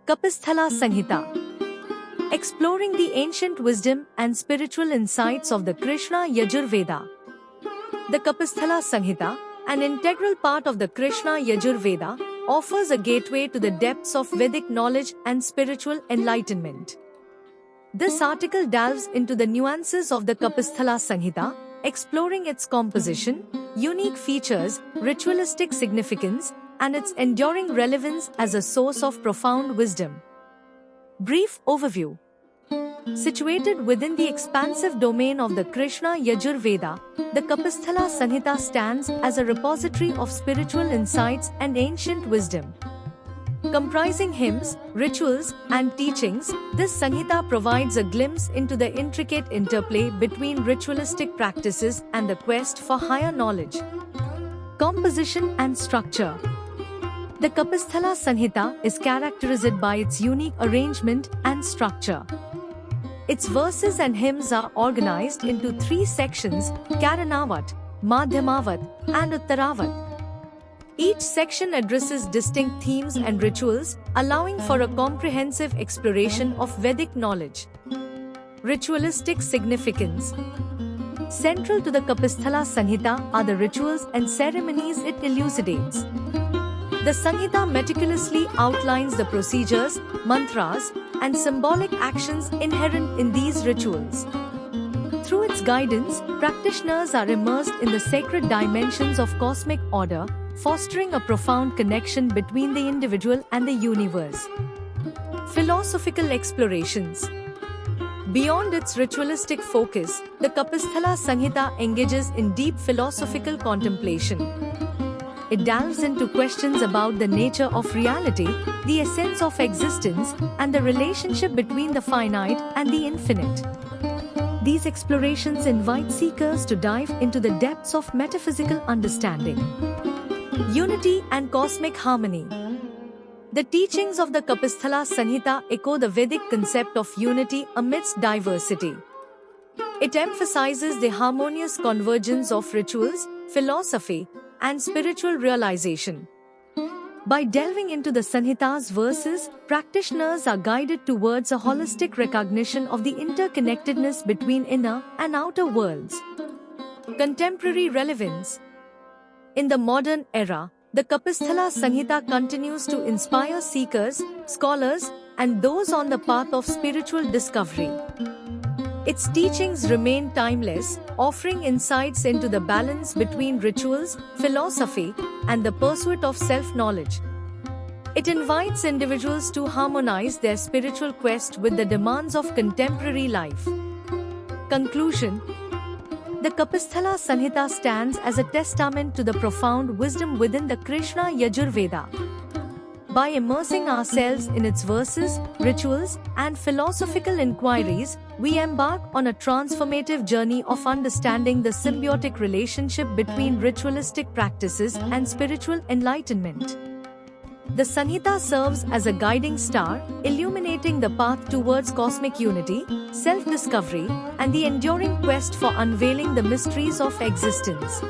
Kapisthala Sanhita. Exploring the ancient wisdom and spiritual insights of the Krishna Yajurveda. The Kapisthala Sanhita, an integral part of the Krishna Yajurveda, offers a gateway to the depths of Vedic knowledge and spiritual enlightenment. This article delves into the nuances of the Kapisthala Sanhita, exploring its composition, unique features, ritualistic significance, and its enduring relevance as a source of profound wisdom. Brief overview. Situated within the expansive domain of the Krishna Yajurveda, the Kapisthala Sanhita stands as a repository of spiritual insights and ancient wisdom. Comprising hymns, rituals, and teachings, this Sanhita provides a glimpse into the intricate interplay between ritualistic practices and the quest for higher knowledge. Composition and structure. The Kapisthala Sanhita is characterized by its unique arrangement and structure. Its verses and hymns are organized into three sections: Karanavat, Madhyamavat, and Uttaravat. Each section addresses distinct themes and rituals, allowing for a comprehensive exploration of Vedic knowledge. Ritualistic significance. Central to the Kapisthala Sanhita are the rituals and ceremonies it elucidates. The Sanhita meticulously outlines the procedures, mantras, and symbolic actions inherent in these rituals. Through its guidance, practitioners are immersed in the sacred dimensions of cosmic order, fostering a profound connection between the individual and the universe. Philosophical explorations. Beyond its ritualistic focus, the Kapisthala Sanhita engages in deep philosophical contemplation. It delves into questions about the nature of reality, the essence of existence, and the relationship between the finite and the infinite. These explorations invite seekers to dive into the depths of metaphysical understanding. Unity and cosmic harmony. The teachings of the Kapisthala Sanhita echo the Vedic concept of unity amidst diversity. It emphasizes the harmonious convergence of rituals, philosophy, and spiritual realization. By delving into the Sanhita's verses, practitioners are guided towards a holistic recognition of the interconnectedness between inner and outer worlds. Contemporary relevance. In the modern era, the Kapisthala Sanhita continues to inspire seekers, scholars, and those on the path of spiritual discovery. Its teachings remain timeless, offering insights into the balance between rituals, philosophy, and the pursuit of self-knowledge. It invites individuals to harmonize their spiritual quest with the demands of contemporary life. Conclusion. The Kapisthala Sanhita stands as a testament to the profound wisdom within the Krishna Yajurveda. By immersing ourselves in its verses, rituals, and philosophical inquiries, we embark on a transformative journey of understanding the symbiotic relationship between ritualistic practices and spiritual enlightenment. The Sanhita serves as a guiding star, illuminating the path towards cosmic unity, self-discovery, and the enduring quest for unveiling the mysteries of existence.